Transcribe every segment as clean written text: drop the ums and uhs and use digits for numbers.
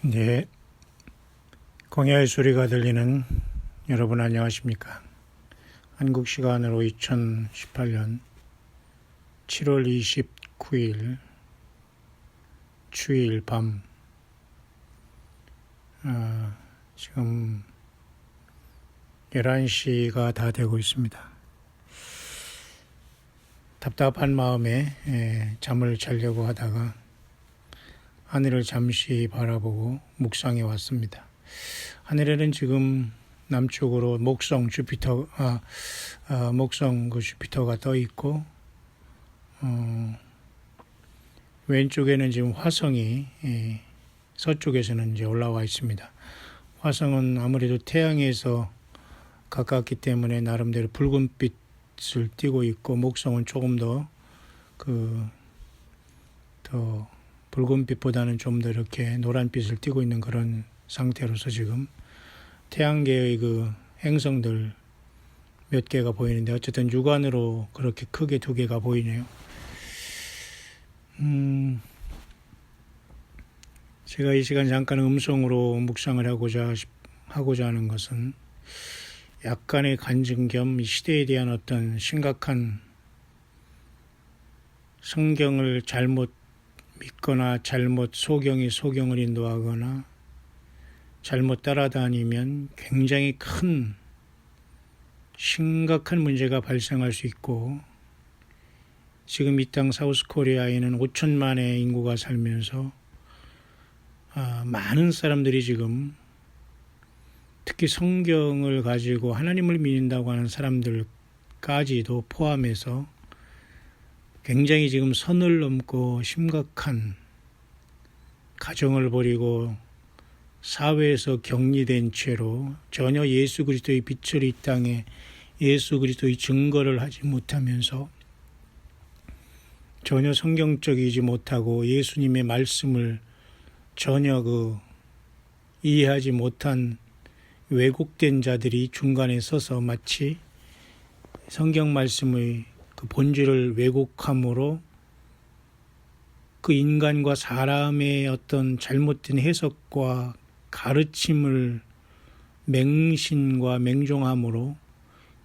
네, 광야의 소리가 들리는 여러분 안녕하십니까? 한국 시간으로 2018년 7월 29일 주일 밤 지금 11시가 다 되고 있습니다. 답답한 마음에 잠을 자려고 하다가 하늘을 잠시 바라보고 묵상해 왔습니다. 하늘에는 지금 남쪽으로 목성 주피터가 떠 있고, 왼쪽에는 지금 화성이 서쪽에서는 이제 올라와 있습니다. 화성은 아무래도 태양에서 가깝기 때문에 나름대로 붉은빛을 띠고 있고, 목성은 조금 더 붉은빛보다는 좀 더 이렇게 노란빛을 띠고 있는 그런 상태로서 지금 태양계의 그 행성들 몇 개가 보이는데, 어쨌든 육안으로 그렇게 크게 두 개가 보이네요. 제가 이 시간 잠깐 음성으로 묵상을 하고자 하는 것은 약간의 간증 겸 시대에 대한 어떤 심각한 성경을 잘못 믿거나 잘못 소경을 인도하거나 잘못 따라다니면 굉장히 큰 심각한 문제가 발생할 수 있고, 지금 이 땅 사우스코리아에는 5천만의 인구가 살면서 많은 사람들이 지금 특히 성경을 가지고 하나님을 믿는다고 하는 사람들까지도 포함해서 굉장히 지금 선을 넘고 심각한 가정을 버리고 사회에서 격리된 채로 전혀 예수 그리스도의 빛을 이 땅에 예수 그리스도의 증거를 하지 못하면서 전혀 성경적이지 못하고 예수님의 말씀을 전혀 이해하지 못한 왜곡된 자들이 중간에 서서 마치 성경 말씀의 그 본질을 왜곡함으로 그 인간과 사람의 어떤 잘못된 해석과 가르침을 맹신과 맹종함으로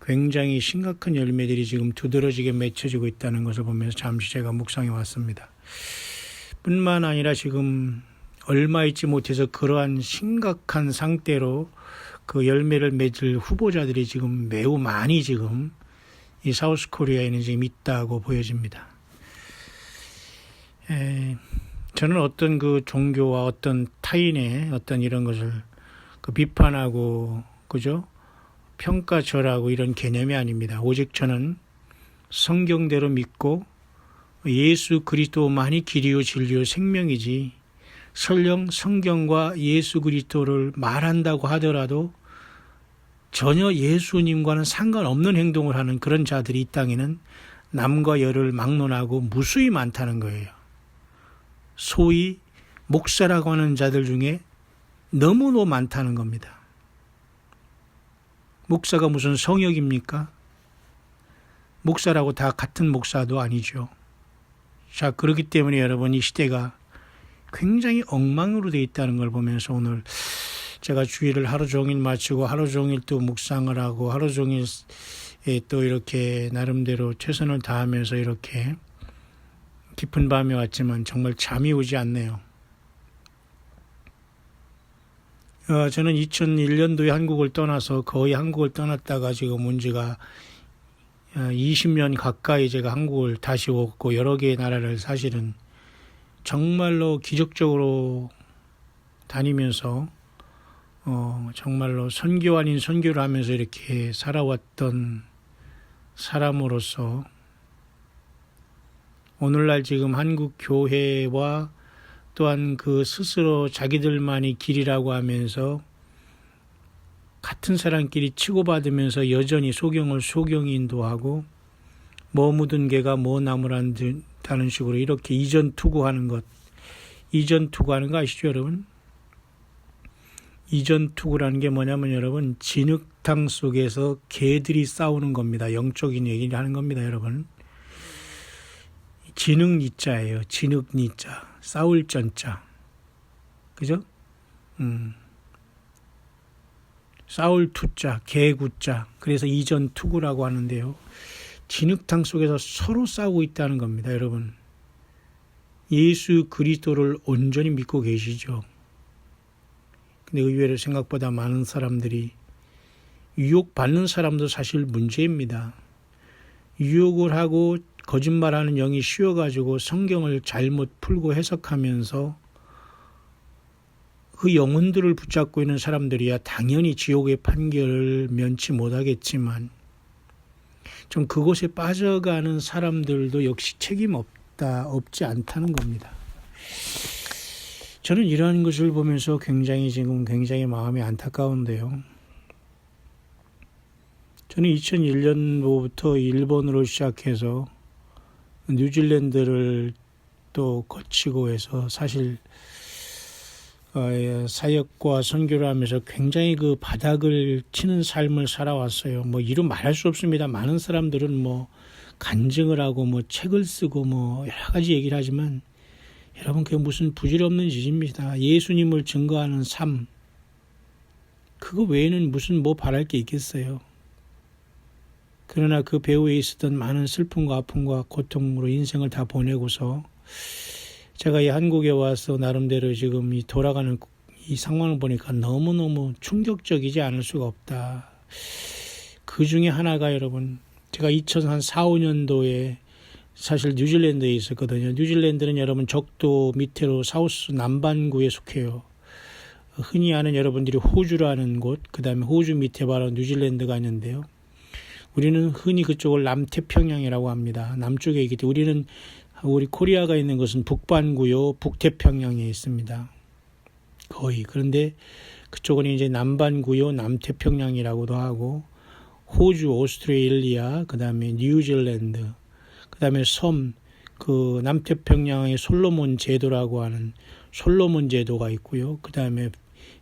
굉장히 심각한 열매들이 지금 두드러지게 맺혀지고 있다는 것을 보면서 잠시 제가 묵상해 왔습니다. 뿐만 아니라 지금 얼마 있지 못해서 그러한 심각한 상태로 그 열매를 맺을 후보자들이 지금 매우 많이 지금 이 사우스코리아에는 지금 있다고 보여집니다. 저는 어떤 그 종교와 어떤 타인의 어떤 이런 것을 비판하고 평가절하고 이런 개념이 아닙니다. 오직 저는 성경대로 믿고 예수 그리스도만이 길이요 진리요 생명이지, 설령 성경과 예수 그리스도를 말한다고 하더라도 전혀 예수님과는 상관없는 행동을 하는 그런 자들이 이 땅에는 남과 여를 막론하고 무수히 많다는 거예요. 소위 목사라고 하는 자들 중에 너무너무 많다는 겁니다. 목사가 무슨 성역입니까? 목사라고 다 같은 목사도 아니죠. 자, 그렇기 때문에 여러분, 이 시대가 굉장히 엉망으로 되어 있다는 걸 보면서 오늘 제가 주일을 하루 종일 마치고 하루 종일 또 묵상을 하고 하루 종일 또 이렇게 나름대로 최선을 다하면서 이렇게 깊은 밤이 왔지만 정말 잠이 오지 않네요. 저는 2001년도에 한국을 떠나서 거의 한국을 떠났다가 지금 온 지가 20년 가까이 제가 한국을 다시 왔고, 여러 개의 나라를 사실은 정말로 기적적으로 다니면서 정말로 선교 아닌 선교를 하면서 이렇게 살아왔던 사람으로서 오늘날 지금 한국 교회와 또한 그 스스로 자기들만이 길이라고 하면서 같은 사람끼리 치고받으면서 여전히 소경이 인도하고 뭐 묻은 개가 뭐 나무란다는 식으로 이렇게 이전 투구하는 거 아시죠 여러분? 이전 투구라는 게 뭐냐면 여러분, 진흙탕 속에서 개들이 싸우는 겁니다. 영적인 얘기를 하는 겁니다 여러분. 진흙니자예요. 진흙니자. 싸울 전자. 그죠? 싸울 투자, 개구자, 그래서 이전 투구라고 하는데요. 진흙탕 속에서 서로 싸우고 있다는 겁니다, 여러분. 예수 그리스도를 온전히 믿고 계시죠? 근데 의외로 생각보다 많은 사람들이 유혹받는 사람도 사실 문제입니다. 유혹을 하고 거짓말하는 영이 씌워가지고 성경을 잘못 풀고 해석하면서 그 영혼들을 붙잡고 있는 사람들이야 당연히 지옥의 판결을 면치 못하겠지만 좀 그곳에 빠져가는 사람들도 역시 책임 없지 않다는 겁니다. 저는 이러한 것을 보면서 굉장히 마음이 안타까운데요. 저는 2001년부터 일본으로 시작해서 뉴질랜드를 또 거치고 해서 사실 사역과 선교를 하면서 굉장히 그 바닥을 치는 삶을 살아왔어요. 이루 말할 수 없습니다. 많은 사람들은 간증을 하고 책을 쓰고 여러 가지 얘기를 하지만 여러분 그게 무슨 부질없는 짓입니다. 예수님을 증거하는 삶, 그거 외에는 무슨 바랄 게 있겠어요. 그러나 그 배후에 있었던 많은 슬픔과 아픔과 고통으로 인생을 다 보내고서 제가 이 한국에 와서 나름대로 지금 이 돌아가는 이 상황을 보니까 너무너무 충격적이지 않을 수가 없다. 그 중에 하나가 여러분, 제가 2004, 5년도에 사실 뉴질랜드에 있었거든요. 뉴질랜드는 여러분 적도 밑으로 사우스 남반구에 속해요. 흔히 아는 여러분들이 호주라는 곳, 그 다음에 호주 밑에 바로 뉴질랜드가 있는데요. 우리는 흔히 그쪽을 남태평양이라고 합니다. 남쪽에 있기 때문에 우리 코리아가 있는 것은 북반구요, 북태평양에 있습니다. 거의. 그런데 그쪽은 이제 남반구요, 남태평양이라고도 하고, 호주, 오스트레일리아, 그 다음에 뉴질랜드, 그 다음에 섬, 그 남태평양의 솔로몬 제도라고 하는 솔로몬 제도가 있고요. 그 다음에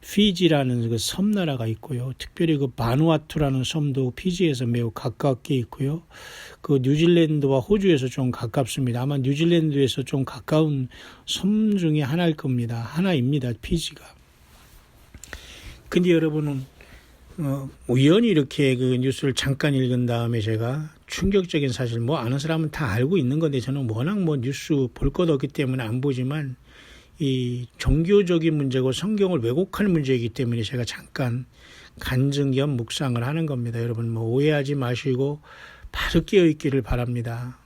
피지라는 그 섬나라가 있고요. 특별히 그 바누아투라는 섬도 피지에서 매우 가깝게 있고요. 그 뉴질랜드와 호주에서 좀 가깝습니다. 아마 뉴질랜드에서 좀 가까운 섬 중에 하나일 겁니다. 하나입니다. 피지가. 근데 여러분은 우연히 이렇게 그 뉴스를 잠깐 읽은 다음에 제가 충격적인 사실 아는 사람은 다 알고 있는 건데 저는 워낙 뉴스 볼 것 없기 때문에 안 보지만 이 종교적인 문제고 성경을 왜곡하는 문제이기 때문에 제가 잠깐 간증 겸 묵상을 하는 겁니다. 여러분 오해하지 마시고 바로 깨어있기를 바랍니다.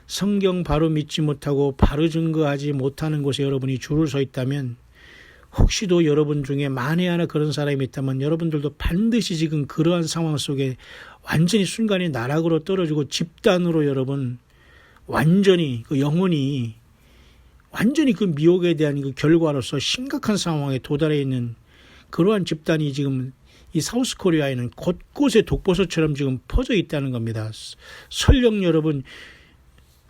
성경 바로 믿지 못하고 바로 증거하지 못하는 곳에 여러분이 줄을 서 있다면 혹시도 여러분 중에 만에 하나 그런 사람이 있다면 여러분들도 반드시 지금 그러한 상황 속에 완전히 순간에 나락으로 떨어지고 집단으로 여러분 완전히 그 영혼이 완전히 그 미혹에 대한 그 결과로서 심각한 상황에 도달해 있는 그러한 집단이 지금 이 사우스 코리아에는 곳곳에 독버섯처럼 지금 퍼져 있다는 겁니다. 설령 여러분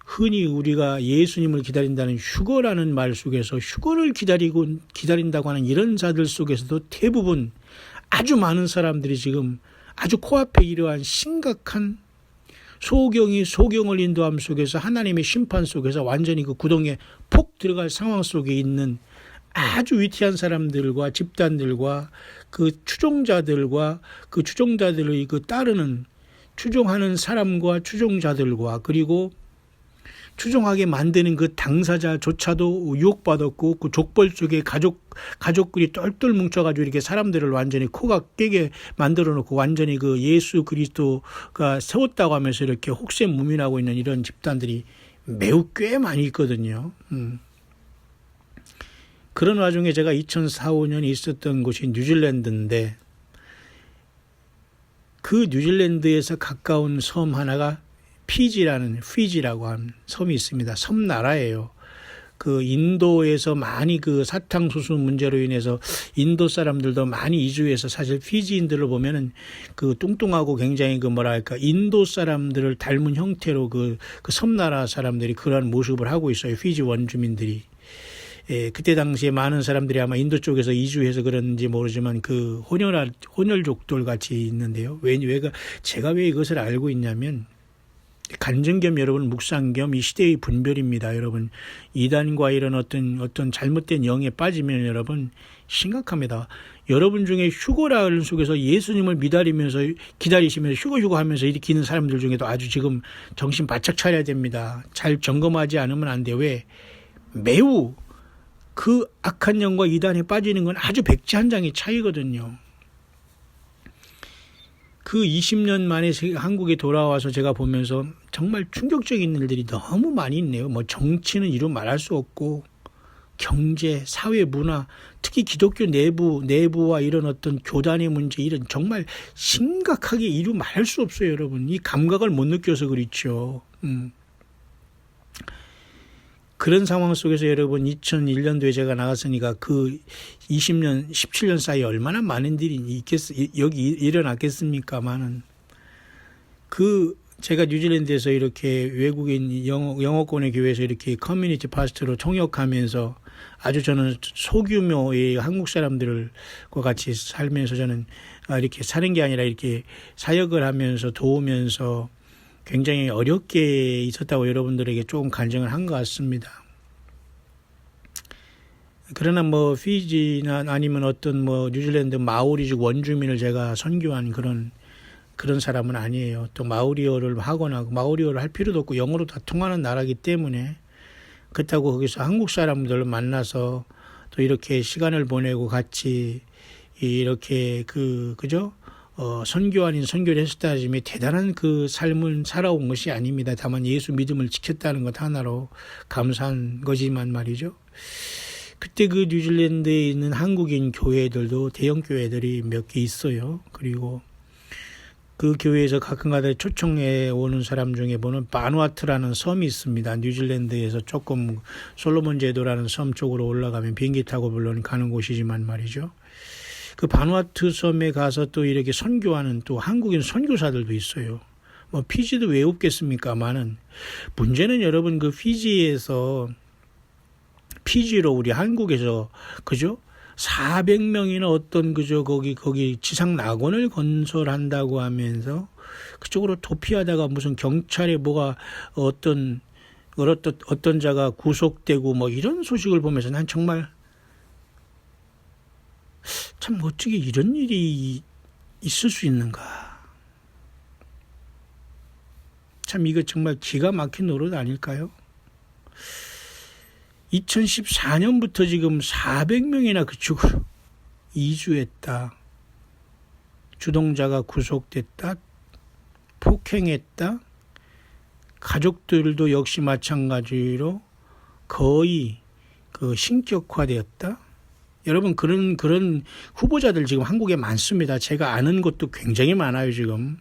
흔히 우리가 예수님을 기다린다는 휴거라는 말 속에서 휴거를 기다린다고 하는 이런 자들 속에서도 대부분 아주 많은 사람들이 지금 아주 코앞에 이러한 심각한 소경을 인도함 속에서 하나님의 심판 속에서 완전히 그 구덩이에 폭 들어갈 상황 속에 있는 아주 위태한 사람들과 집단들과 그 추종자들과 그 추종자들의 그 따르는 추종하는 사람과 추종자들과 그리고 추종하게 만드는 그 당사자조차도 유혹받았고 그 족벌 쪽에 가족들이 똘똘 뭉쳐가지고 이렇게 사람들을 완전히 코가 깨게 만들어 놓고 완전히 그 예수 그리스도가 세웠다고 하면서 이렇게 혹세무민하고 있는 이런 집단들이 매우 꽤 많이 있거든요. 그런 와중에 제가 2004, 5년에 있었던 곳이 뉴질랜드인데 그 뉴질랜드에서 가까운 섬 하나가 피지라고 하는 섬이 있습니다. 섬나라예요. 그 인도에서 많이 그 사탕수수 문제로 인해서 인도 사람들도 많이 이주해서 사실 피지인들을 보면은 그 뚱뚱하고 굉장히 그 인도 사람들을 닮은 형태로 그 섬나라 사람들이 그러한 모습을 하고 있어요. 피지 원주민들이. 예, 그때 당시에 많은 사람들이 아마 인도 쪽에서 이주해서 그런지 모르지만 그 혼혈족들 같이 있는데요. 제가 왜 이것을 알고 있냐면 간증 겸 여러분 묵상 겸 이 시대의 분별입니다. 여러분 이단과 이런 어떤 잘못된 영에 빠지면 여러분 심각합니다. 여러분 중에 휴거라는 속에서 예수님을 기다리시면서 휴거 하면서 이렇게 있는 사람들 중에도 아주 지금 정신 바짝 차려야 됩니다. 잘 점검하지 않으면 안 돼요. 왜? 매우 그 악한 영과 이단에 빠지는 건 아주 백지 한 장의 차이거든요. 그 20년 만에 한국에 돌아와서 제가 보면서 정말 충격적인 일들이 너무 많이 있네요. 뭐 정치는 이루 말할 수 없고 경제, 사회, 문화, 특히 기독교 내부와 이런 어떤 교단의 문제 이런 정말 심각하게 이루 말할 수 없어요, 여러분. 이 감각을 못 느껴서 그렇죠. 그런 상황 속에서 여러분 2001년도에 제가 나갔으니까 그 20년, 17년 사이에 얼마나 많은 일이 여기 일어났겠습니까만은 제가 뉴질랜드에서 이렇게 외국인 영어권의 교회에서 이렇게 커뮤니티 파스터로 통역하면서 아주 저는 소규모의 한국 사람들과 같이 살면서 저는 이렇게 사는 게 아니라 이렇게 사역을 하면서 도우면서 굉장히 어렵게 있었다고 여러분들에게 조금 간증을 한 것 같습니다. 그러나 뭐 피지나 아니면 어떤 뭐 뉴질랜드 마오리족 원주민을 제가 선교한 그런 사람은 아니에요. 또 마오리어를 하거나 마오리어를 할 필요도 없고 영어로 다 통하는 나라이기 때문에 그렇다고 거기서 한국 사람들을 만나서 또 이렇게 시간을 보내고 같이 이렇게 그죠? 선교 아닌 선교를 했었다 하지만 대단한 그 삶을 살아온 것이 아닙니다. 다만 예수 믿음을 지켰다는 것 하나로 감사한 거지만 말이죠. 그때 그 뉴질랜드에 있는 한국인 교회들도 대형 교회들이 몇 개 있어요. 그리고 그 교회에서 가끔가다 초청해 오는 사람 중에 보는 바누아투라는 섬이 있습니다. 뉴질랜드에서 조금 솔로몬 제도라는 섬 쪽으로 올라가면 비행기 타고 물론 가는 곳이지만 말이죠. 그 바누아투 섬에 가서 또 이렇게 선교하는 또 한국인 선교사들도 있어요. 뭐 피지도 왜 없겠습니까만은 문제는 여러분 그 피지로 우리 한국에서 그죠? 400명이나 어떤 그죠 거기 지상 낙원을 건설한다고 하면서 그쪽으로 도피하다가 무슨 경찰에 뭐가 어떤 자가 구속되고 뭐 이런 소식을 보면서 난 정말 참 어떻게 이런 일이 있을 수 있는가. 참 이거 정말 기가 막힌 노릇 아닐까요? 2014년부터 지금 400명이나 그쪽으로 이주했다. 주동자가 구속됐다. 폭행했다. 가족들도 역시 마찬가지로 거의 신격화되었다. 여러분 그런 후보자들 지금 한국에 많습니다. 제가 아는 것도 굉장히 많아요 지금.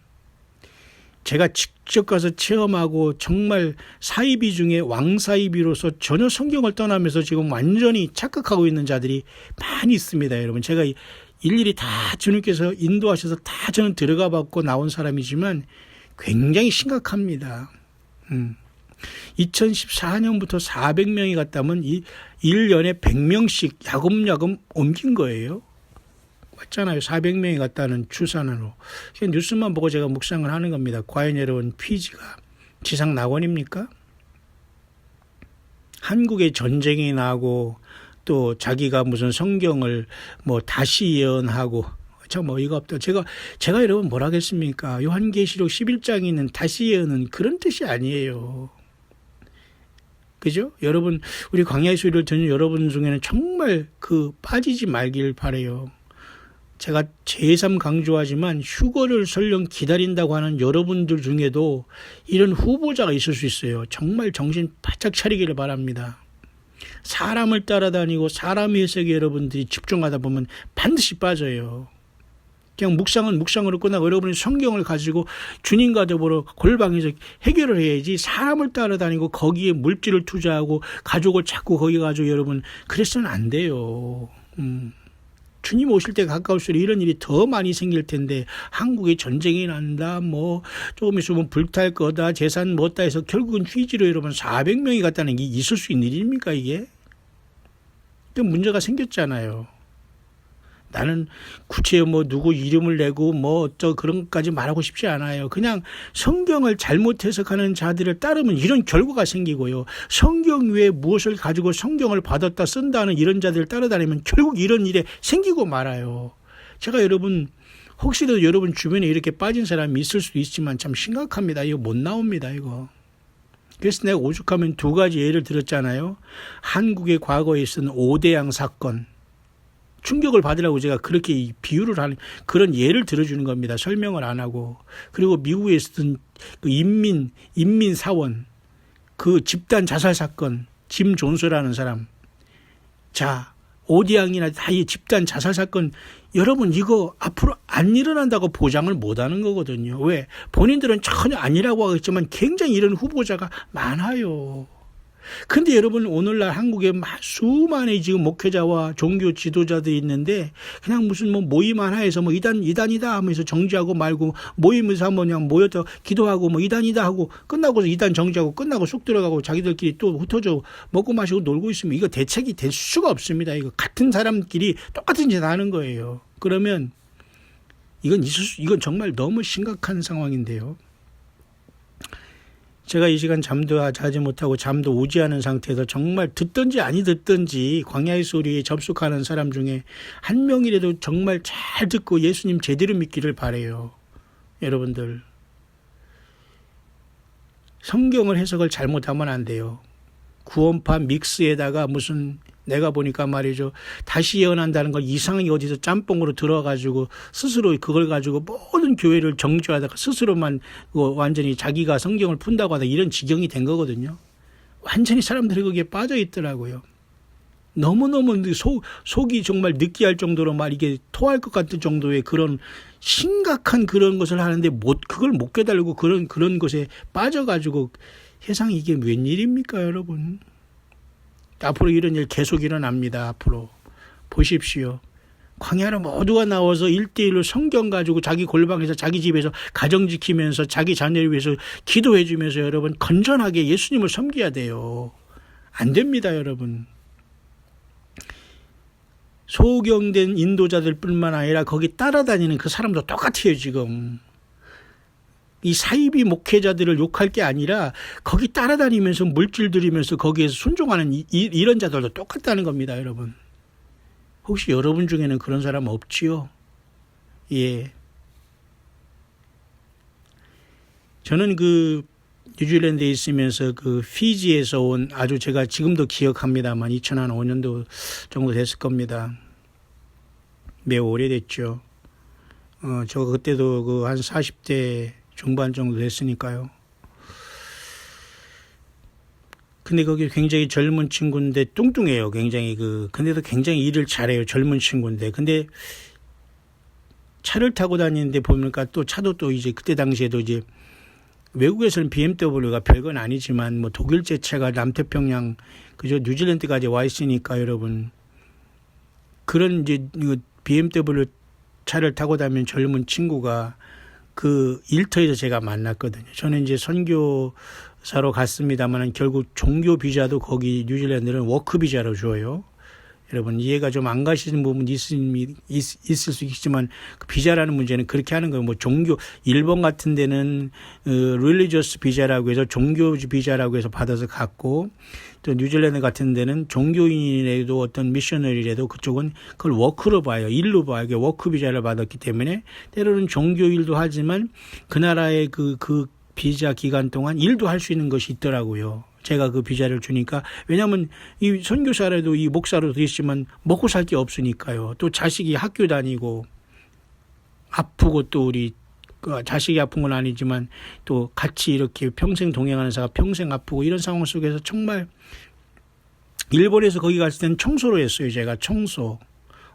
제가 직접 가서 체험하고 정말 사이비 중에 왕사이비로서 전혀 성경을 떠나면서 지금 완전히 착각하고 있는 자들이 많이 있습니다. 여러분 제가 일일이 다 주님께서 인도하셔서 다 저는 들어가 봤고 나온 사람이지만 굉장히 심각합니다. 2014년부터 400명이 갔다면 1년에 100명씩 야금야금 옮긴 거예요. 맞잖아요. 400명이 갔다는 추산으로. 뉴스만 보고 제가 묵상을 하는 겁니다. 과연 여러분 피지가 지상 낙원입니까? 한국에 전쟁이 나고 또 자기가 무슨 성경을 뭐 다시 예언하고 참 어이가 없다. 제가 여러분 뭐라 하겠습니까? 요한계시록 11장에 있는 다시 예언은 그런 뜻이 아니에요. 그죠? 여러분 우리 광야의 소리를 듣는 여러분 중에는 정말 빠지지 말길 바라요. 제가 제3 강조하지만 휴거를 설령 기다린다고 하는 여러분들 중에도 이런 후보자가 있을 수 있어요. 정말 정신 바짝 차리기를 바랍니다. 사람을 따라다니고 사람의 해석에 여러분들이 집중하다 보면 반드시 빠져요. 그냥 묵상은 묵상으로 끝나고 여러분이 성경을 가지고 주님과 더불어 골방에서 해결을 해야지 사람을 따라다니고 거기에 물질을 투자하고 가족을 찾고 거기 가지고 여러분 그래서는 안 돼요. 주님 오실 때 가까울수록 이런 일이 더 많이 생길 텐데 한국에 전쟁이 난다 뭐 조금 있으면 불탈 거다 재산 뭐다 해서 결국은 휘지로 여러분 400명이 갔다는 게 있을 수 있는 일입니까 이게? 또 문제가 생겼잖아요. 나는 구체 누구 이름을 내고 그런 것까지 말하고 싶지 않아요. 그냥 성경을 잘못 해석하는 자들을 따르면 이런 결과가 생기고요. 성경 외에 무엇을 가지고 성경을 받았다 쓴다는 이런 자들을 따라다니면 결국 이런 일에 생기고 말아요. 제가 혹시라도 여러분 주변에 이렇게 빠진 사람이 있을 수도 있지만 참 심각합니다. 이거 못 나옵니다, 이거. 그래서 내가 오죽하면 두 가지 예를 들었잖아요. 한국의 과거에 있었던 오대양 사건. 충격을 받으라고 제가 그렇게 비유를 하는 그런 예를 들어주는 겁니다. 설명을 안 하고. 그리고 미국에 있었던 그 인민사원, 그 집단 자살 사건, 짐 존스라는 사람. 자, 오대양이나 다 이 집단 자살 사건, 여러분 이거 앞으로 안 일어난다고 보장을 못 하는 거거든요. 왜? 본인들은 전혀 아니라고 하겠지만 굉장히 이런 후보자가 많아요. 근데 여러분 오늘날 한국에 수많은 지금 목회자와 종교 지도자들이 있는데 그냥 무슨 모임 하나에서 이단이다 하면서 정지하고 말고 모임에서 한번 그냥 모여서 기도하고 이단이다 하고 끝나고서 이단 정지하고 끝나고 쑥 들어가고 자기들끼리 또 흩어져 먹고 마시고 놀고 있으면 이거 대책이 될 수가 없습니다. 이거 같은 사람끼리 똑같은 짓 하는 거예요. 그러면 이건 정말 너무 심각한 상황인데요. 제가 이 시간 잠도 자지 못하고 잠도 오지 않은 상태에서 정말 듣든지 아니 듣든지 광야의 소리에 접속하는 사람 중에 한 명이라도 정말 잘 듣고 예수님 제대로 믿기를 바라요. 여러분들 성경을 해석을 잘못하면 안 돼요. 구원파 믹스에다가 무슨 내가 보니까 말이죠. 다시 예언한다는 걸 이상하게 어디서 짬뽕으로 들어가지고 스스로 그걸 가지고 모든 교회를 정죄하다가 스스로만 완전히 자기가 성경을 푼다고 하다 이런 지경이 된 거거든요. 완전히 사람들이 거기에 빠져 있더라고요. 너무너무 속이 정말 느끼할 정도로 이게 토할 것 같은 정도의 그런 심각한 그런 것을 하는데 그걸 못 깨달고 그런 것에 빠져가지고 세상에 이게 웬일입니까, 여러분? 앞으로 이런 일 계속 일어납니다. 앞으로 보십시오. 광야로 모두가 나와서 1대1로 성경 가지고 자기 골방에서 자기 집에서 가정 지키면서 자기 자녀를 위해서 기도해 주면서 여러분 건전하게 예수님을 섬겨야 돼요. 안 됩니다, 여러분. 소경된 인도자들 뿐만 아니라 거기 따라다니는 그 사람도 똑같아요, 지금. 이 사이비 목회자들을 욕할 게 아니라 거기 따라다니면서 물질 들이면서 거기에서 순종하는 이런 자들도 똑같다는 겁니다, 여러분. 혹시 여러분 중에는 그런 사람 없지요? 예. 저는 뉴질랜드에 있으면서 피지에서 온 아주 제가 지금도 기억합니다만 2005년도 정도 됐을 겁니다. 매우 오래됐죠. 저 그때도 한 40대 중반 정도 됐으니까요. 근데 거기 굉장히 젊은 친구인데 뚱뚱해요. 굉장히 근데도 굉장히 일을 잘해요. 젊은 친구인데. 근데 차를 타고 다니는데 보니까 또 차도 또 이제 그때 당시에도 이제 외국에서는 BMW가 별건 아니지만 독일제 차가 남태평양 그저 뉴질랜드까지 와 있으니까 여러분 그런 이제 BMW 차를 타고 다니는 젊은 친구가 일터에서 제가 만났거든요. 저는 이제 선교사로 갔습니다만 결국 종교 비자도 거기 뉴질랜드는 워크 비자로 줘요. 여러분 이해가 좀 안 가시는 부분이 있을 수 있지만 비자라는 문제는 그렇게 하는 거예요. 종교 일본 같은 데는 religious 비자라고 해서 종교 비자라고 해서 받아서 갔고 또 뉴질랜드 같은 데는 종교인이라도 어떤 미셔너리라도 그쪽은 그걸 워크로 봐요. 일로 봐요. 워크 비자를 받았기 때문에 때로는 종교 일도 하지만 그 나라의 그 비자 기간 동안 일도 할 수 있는 것이 있더라고요. 제가 그 비자를 주니까 왜냐하면 이 선교사라도 이 목사로 되시지만 먹고 살 게 없으니까요. 또 자식이 학교 다니고 아프고 또 우리 자식이 아픈 건 아니지만 또 같이 이렇게 평생 동행하는 사가 평생 아프고 이런 상황 속에서 정말 일본에서 거기 갔을 때는 청소로 했어요. 제가 청소.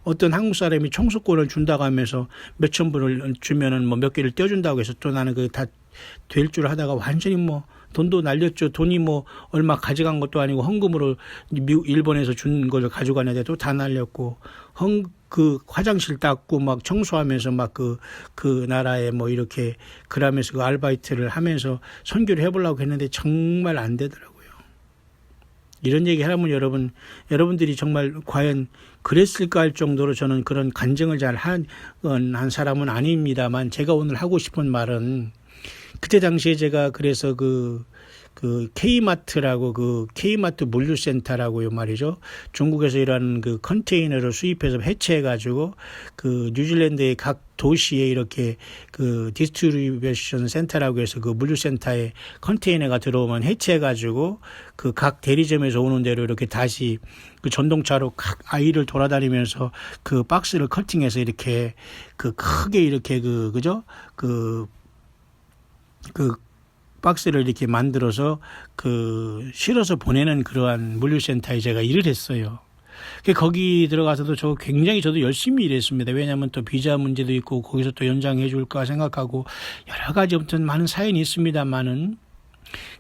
어떤 한국 사람이 청소권을 준다고 하면서 몇천 불을 주면은 몇 개를 떼어준다고 해서 또 나는 다 될 줄 하다가 완전히 돈도 날렸죠. 돈이 얼마 가져간 것도 아니고 헌금으로 일본에서 준 걸 가져가는데 또 다 날렸고 화장실 닦고 청소하면서 그 나라에 이렇게 그러면서 아르바이트를 하면서 선교를 해보려고 했는데 정말 안 되더라고요. 이런 얘기 하려면 여러분들이 정말 과연 그랬을까 할 정도로 저는 그런 간증을 잘 한 사람은 아닙니다만, 제가 오늘 하고 싶은 말은, 그때 당시에 제가 그래서 그 K마트라고, 그 K마트 물류센터라고요 말이죠. 중국에서 이런 그 컨테이너를 수입해서 해체해가지고 그 뉴질랜드의 각 도시에 이렇게 그 디스트리뷰션 센터라고 해서 그 물류센터에 컨테이너가 들어오면 해체해가지고 그 각 대리점에서 오는 대로 이렇게 다시 그 전동차로 각 아이를 돌아다니면서 그 박스를 커팅해서 이렇게 그 크게 이렇게 그죠? 그 박스를 이렇게 만들어서 실어서 보내는 그러한 물류센터에 제가 일을 했어요. 거기 들어가서도 저도 열심히 일했습니다. 왜냐하면 또 비자 문제도 있고 거기서 또 연장해 줄까 생각하고 여러 가지 아무튼 많은 사연이 있습니다만은,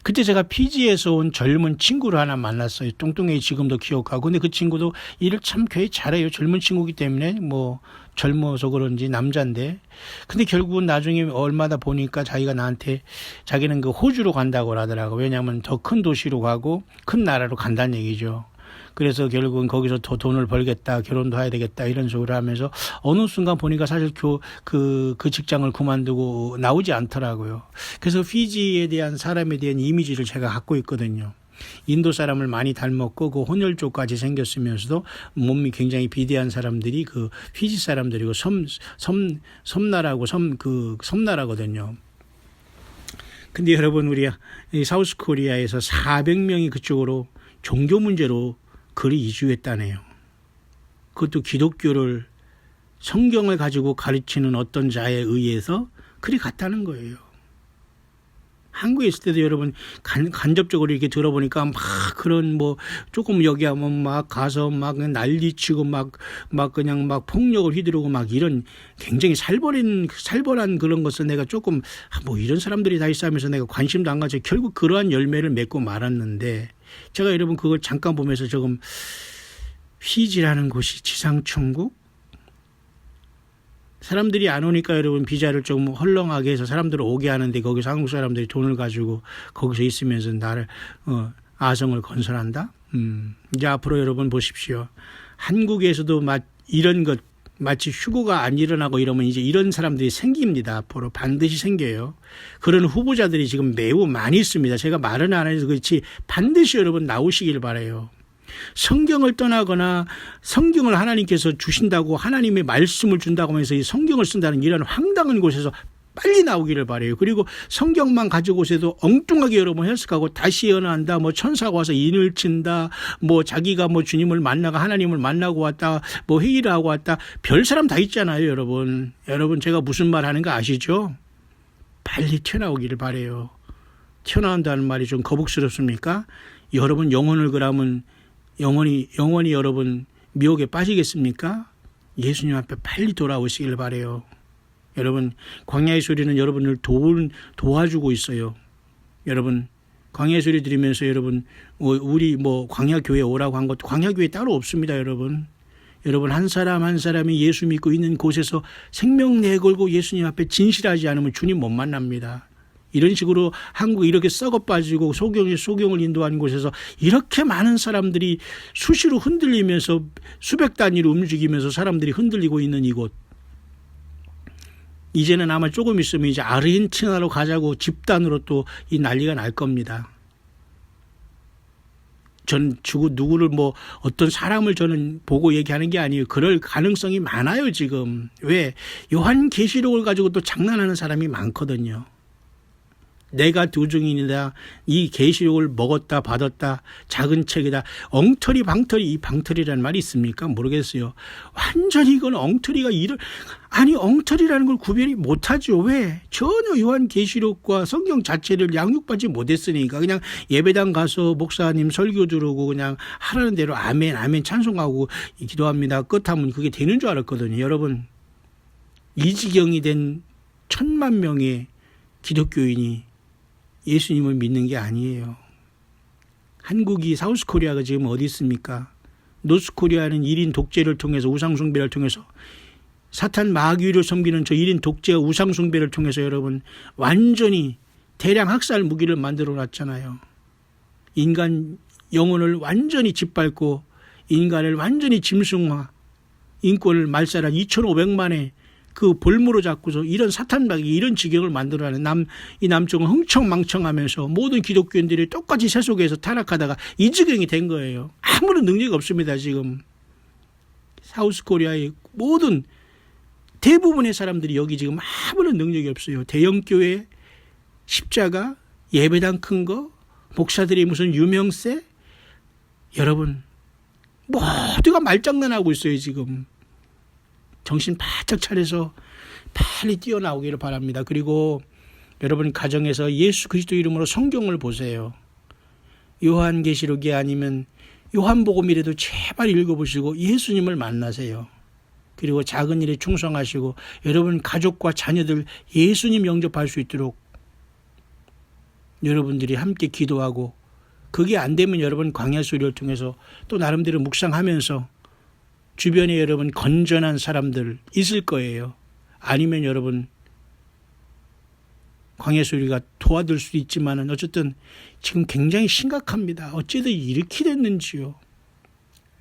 그때 제가 피지에서 온 젊은 친구를 하나 만났어요. 뚱뚱이 지금도 기억하고. 근데 그 친구도 일을 참 꽤 잘해요. 젊은 친구이기 때문에 뭐 젊어서 그런지 남자인데. 근데 결국은 나중에 얼마다 보니까 자기는 그 호주로 간다고 하더라고. 왜냐하면 더 큰 도시로 가고 큰 나라로 간다는 얘기죠. 그래서 결국은 거기서 더 돈을 벌겠다, 결혼도 해야 되겠다 이런 식으로 하면서 어느 순간 보니까 사실 그 직장을 그만두고 나오지 않더라고요. 그래서 피지에 대한 사람에 대한 이미지를 제가 갖고 있거든요. 인도 사람을 많이 닮았고 그 혼혈 쪽까지 생겼으면서도 몸이 굉장히 비대한 사람들이 그 피지 사람들이고 섬나라거든요. 근데 여러분, 우리 사우스 코리아에서 400명이 그쪽으로 종교 문제로 그리 이주했다네요. 그것도 기독교를, 성경을 가지고 가르치는 어떤 자에 의해서 그리 갔다는 거예요. 한국에 있을 때도 여러분 간접적으로 이렇게 들어보니까 막 그런 뭐 조금 여기 하면 막 가서 막 난리치고 막 그냥 막 폭력을 휘두르고 막 이런 굉장히 살벌한 그런 것을 내가 조금 뭐 이런 사람들이 다 있어 하면서 내가 관심도 안 가져 결국 그러한 열매를 맺고 말았는데, 제가 여러분 그걸 잠깐 보면서 조금 피지라는 곳이 지상천국? 사람들이 안 오니까 여러분 비자를 조금 헐렁하게 해서 사람들을 오게 하는데 거기서 한국 사람들이 돈을 가지고 거기서 있으면서 나를 아성을 건설한다? 이제 앞으로 여러분 보십시오. 한국에서도 이런 것 마치 휴고가 안 일어나고 이러면 이제 이런 사람들이 생깁니다. 앞으로 반드시 생겨요. 그런 후보자들이 지금 매우 많이 있습니다. 제가 말은 안 해서 그렇지 반드시 여러분 나오시길 바라요. 성경을 떠나거나 성경을 하나님께서 주신다고 하나님의 말씀을 준다고 하면서 이 성경을 쓴다는 이런 황당한 곳에서 빨리 나오기를 바라요. 그리고 성경만 가지고 오셔도 엉뚱하게 여러분 해석하고 다시 예언한다, 뭐 천사가 와서 인을 친다, 뭐 자기가 뭐 주님을 만나고 하나님을 만나고 왔다, 뭐 회의를 하고 왔다, 별 사람 다 있잖아요. 여러분 제가 무슨 말 하는 거 아시죠? 빨리 튀어나오기를 바라요. 튀어나온다는 말이 좀 거북스럽습니까? 여러분 영혼을 그러면 영원히 여러분 미혹에 빠지겠습니까? 예수님 앞에 빨리 돌아오시길 바라요. 여러분 광야의 소리는 여러분을 도와주고 있어요. 여러분 광야의 소리 들으면서 여러분 우리 뭐 광야교회 오라고 한 것도 광야교회 따로 없습니다. 여러분 한 사람 한 사람이 예수 믿고 있는 곳에서 생명 내걸고 예수님 앞에 진실하지 않으면 주님 못 만납니다. 이런 식으로 한국이 이렇게 썩어 빠지고 소경을 인도하는 곳에서 이렇게 많은 사람들이 수시로 흔들리면서 수백 단위로 움직이면서 사람들이 흔들리고 있는 이곳, 이제는 아마 조금 있으면 이제 아르헨티나로 가자고 집단으로 또 이 난리가 날 겁니다. 전 누구를 뭐 어떤 사람을 저는 보고 얘기하는 게 아니에요. 그럴 가능성이 많아요 지금. 왜? 요한계시록을 가지고 또 장난하는 사람이 많거든요. 내가 도중이다. 이 계시록을 먹었다 받았다. 작은 책이다. 엉터리 방터리, 이 방터리라는 말이 있습니까? 모르겠어요. 완전히 이건 엉터리가 엉터리라는 걸 구별이 못하죠. 왜? 전혀 요한계시록과 성경 자체를 양육받지 못했으니까 그냥 예배당 가서 목사님 설교 들으고 그냥 하라는 대로 아멘 아멘 찬송하고 기도합니다. 끝하면 그게 되는 줄 알았거든요. 여러분 이 지경이 된 1000만 명의 기독교인이 예수님을 믿는 게 아니에요. 한국이 사우스코리아가 지금 어디 있습니까? 노스코리아는 1인 독재를 통해서 우상숭배를 통해서 사탄 마귀를 섬기는 저 1인 독재와 우상숭배를 통해서 여러분 완전히 대량 학살 무기를 만들어 놨잖아요. 인간 영혼을 완전히 짓밟고 인간을 완전히 짐승화, 인권을 말살한 2,500만의 그 볼모로 잡고서 이런 사탄박이 이런 지경을 만들어내는 이 남쪽은 흥청망청하면서 모든 기독교인들이 똑같이 세속에서 타락하다가 이 지경이 된 거예요. 아무런 능력이 없습니다. 지금 사우스코리아의 모든 대부분의 사람들이 여기 지금 아무런 능력이 없어요. 대형교회, 십자가, 예배당 큰 거, 목사들이 무슨 유명세, 여러분 모두가 말장난하고 있어요. 지금 정신 바짝 차려서 빨리 뛰어나오기를 바랍니다. 그리고 여러분 가정에서 예수 그리스도 이름으로 성경을 보세요. 요한계시록이 아니면 요한복음이라도 제발 읽어보시고 예수님을 만나세요. 그리고 작은 일에 충성하시고 여러분 가족과 자녀들 예수님 영접할 수 있도록 여러분들이 함께 기도하고, 그게 안 되면 여러분 광야 수리를 통해서 또 나름대로 묵상하면서 주변에 여러분 건전한 사람들 있을 거예요. 아니면 여러분 광야 수리가 도와줄 수도 있지만은 어쨌든 지금 굉장히 심각합니다. 어찌든 이렇게 됐는지요.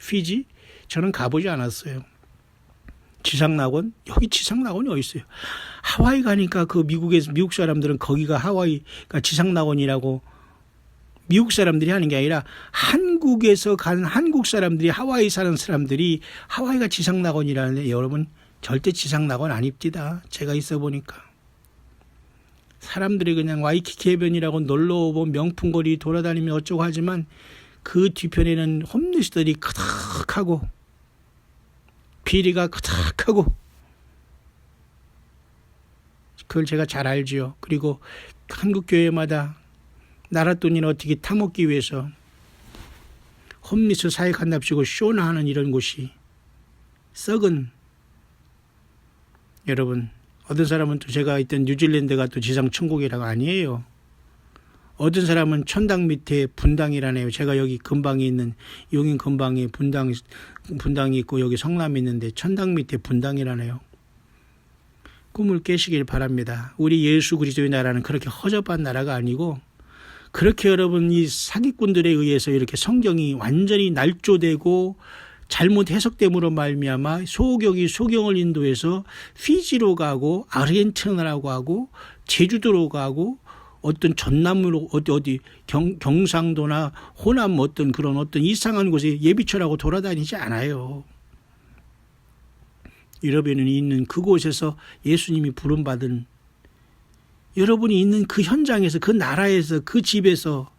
피지? 저는 가보지 않았어요. 지상낙원? 여기 지상낙원이 어디 있어요? 하와이 가니까 그 미국 사람들은 거기가 하와이가 지상낙원이라고 미국 사람들이 하는 게 아니라 한국에서 간 한국 사람들이 하와이 사는 사람들이 하와이가 지상낙원이라는데 여러분 절대 지상낙원 아닙니다. 제가 있어 보니까. 사람들이 그냥 와이키키 해변이라고 놀러오고 명품거리 돌아다니면 어쩌고 하지만 그 뒤편에는 홈리스들이 크득하고 비리가 크득하고 그걸 제가 잘 알지요. 그리고 한국 교회마다 나라 돈을 어떻게 타먹기 위해서 홈리스 사익한답시고 쇼나 하는 이런 곳이 썩은, 여러분 어떤 사람은 또 제가 있던 뉴질랜드가 또 지상 천국이라고 아니에요. 어떤 사람은 천당 밑에 분당이라네요. 제가 여기 근방에 있는 용인 근방에 분당이 있고 여기 성남이 있는데 천당 밑에 분당이라네요. 꿈을 깨시길 바랍니다. 우리 예수 그리스도의 나라는 그렇게 허접한 나라가 아니고, 그렇게 여러분 이 사기꾼들에 의해서 이렇게 성경이 완전히 날조되고 잘못 해석됨으로 말미암아 소경이 소경을 인도해서 피지로 가고 아르헨티나라고 하고 제주도로 가고 어떤 전남으로 어디 경상도나 호남 어떤 그런 어떤 이상한 곳에 예비처라고 돌아다니지 않아요. 여러분이 있는 그곳에서 예수님이 부름받은, 여러분이 있는 그 현장에서 그 나라에서 그 집에서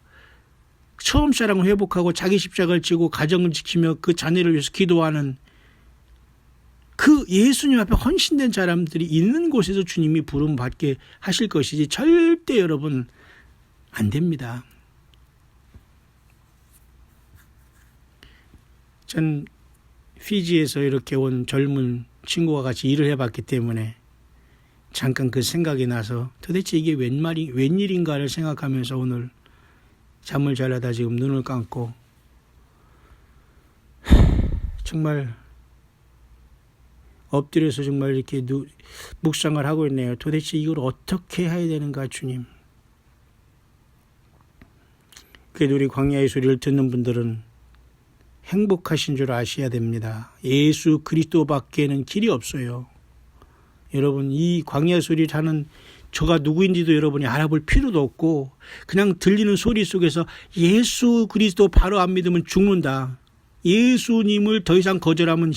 처음 사랑을 회복하고 자기 십자가를 지고 가정을 지키며 그 자녀를 위해서 기도하는 그 예수님 앞에 헌신된 사람들이 있는 곳에서 주님이 부름받게 하실 것이지 절대 여러분 안 됩니다. 전 피지에서 이렇게 온 젊은 친구와 같이 일을 해봤기 때문에 잠깐 그 생각이 나서 도대체 이게 웬일인가를 생각하면서 오늘 잠을 자려다 지금 눈을 감고 정말 엎드려서 정말 이렇게 묵상을 하고 있네요. 도대체 이걸 어떻게 해야 되는가 주님. 그래도 우리 광야의 소리를 듣는 분들은 행복하신 줄 아셔야 됩니다. 예수 그리스도밖에는 길이 없어요. 여러분 이 광야 소리를 하는 저가 누구인지도 여러분이 알아볼 필요도 없고 그냥 들리는 소리 속에서 예수 그리스도 바로 안 믿으면 죽는다. 예수님을 더 이상 거절하면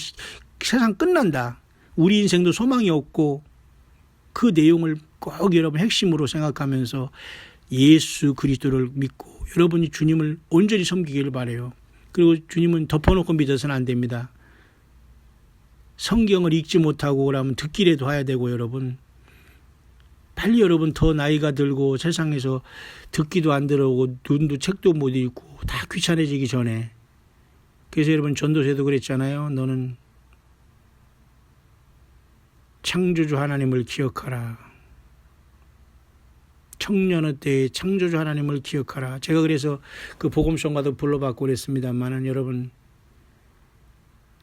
세상 끝난다. 우리 인생도 소망이 없고, 그 내용을 꼭 여러분 핵심으로 생각하면서 예수 그리스도를 믿고 여러분이 주님을 온전히 섬기기를 바라요. 그리고 주님은 덮어놓고 믿어서는 안 됩니다. 성경을 읽지 못하고 그러면 듣기라도 해야 되고, 여러분 빨리 여러분 더 나이가 들고 세상에서 듣기도 안 들어오고 눈도 책도 못 읽고 다 귀찮아지기 전에, 그래서 여러분 전도서에도 그랬잖아요. 너는 창조주 하나님을 기억하라. 청년의 때에 창조주 하나님을 기억하라. 제가 그래서 그 복음송가도 불러봤고 그랬습니다만은 여러분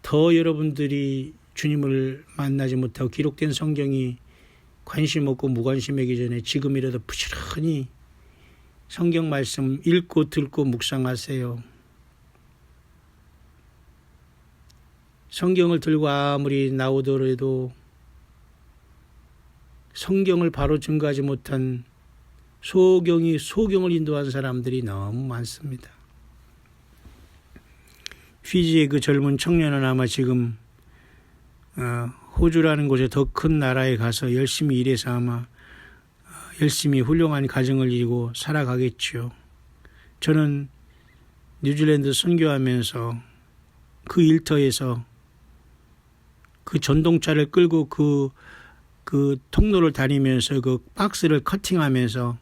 더 여러분들이 주님을 만나지 못하고 기록된 성경이 관심 없고 무관심하기 전에 지금이라도 부지런히 성경 말씀 읽고 듣고 묵상하세요. 성경을 들고 아무리 나오더라도 성경을 바로 증거하지 못한 소경을 인도한 사람들이 너무 많습니다. 피지의 그 젊은 청년은 아마 지금 호주라는 곳에 더 큰 나라에 가서 열심히 일해서 아마 열심히 훌륭한 가정을 이루고 살아가겠죠. 저는 뉴질랜드 선교하면서 그 일터에서 그 전동차를 끌고 그 통로를 다니면서 그 박스를 커팅하면서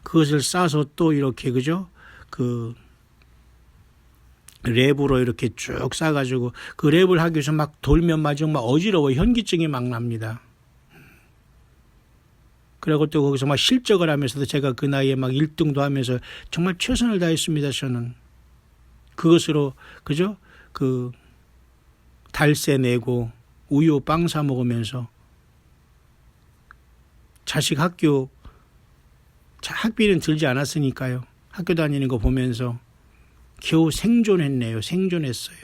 그것을 싸서 또 이렇게 그죠? 그 랩으로 이렇게 쭉 싸가지고 그 랩을 하기 위해서 막 돌면 막 어지러워 현기증이 막 납니다. 그리고 또 거기서 막 실적을 하면서도 제가 그 나이에 막 1등도 하면서 정말 최선을 다했습니다. 저는 그것으로 그죠? 그 달세 내고 우유 빵 사 먹으면서 자식 학비는 들지 않았으니까요. 학교 다니는 거 보면서 겨우 생존했네요. 생존했어요.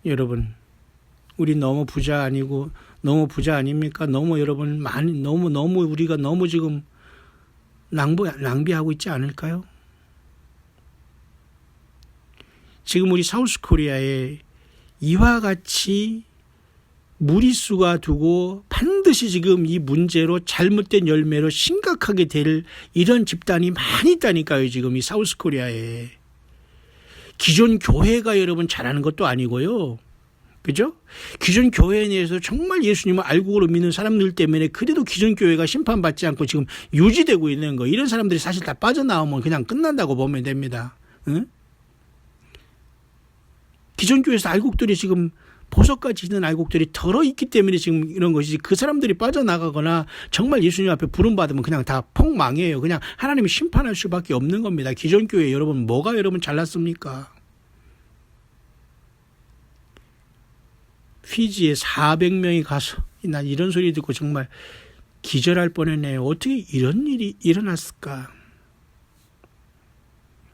여러분, 우리 너무 부자 아닙니까? 너무 여러분 너무 우리가 너무 지금 낭비하고 있지 않을까요? 지금 우리 사우스코리아에 이와 같이 무리수가 두고 반드시 지금 이 문제로 잘못된 열매로 심각하게 될 이런 집단이 많이 있다니까요. 지금 이 사우스코리아에. 기존 교회가 여러분 잘하는 것도 아니고요. 그죠? 기존 교회에 대해서 정말 예수님을 알고 믿는 사람들 때문에 그래도 기존 교회가 심판받지 않고 지금 유지되고 있는 거. 이런 사람들이 사실 다 빠져나오면 그냥 끝난다고 보면 됩니다. 응? 기존 교회에서 알곡들이 지금 보석같이 있는 알곡들이 덜어 있기 때문에 지금 이런 것이지 그 사람들이 빠져나가거나 정말 예수님 앞에 부름받으면 그냥 다 폭망해요. 그냥 하나님이 심판할 수밖에 없는 겁니다. 기존 교회 여러분 뭐가 여러분 잘났습니까? 피지에 400명이 가서 난 이런 소리 듣고 정말 기절할 뻔했네요. 어떻게 이런 일이 일어났을까?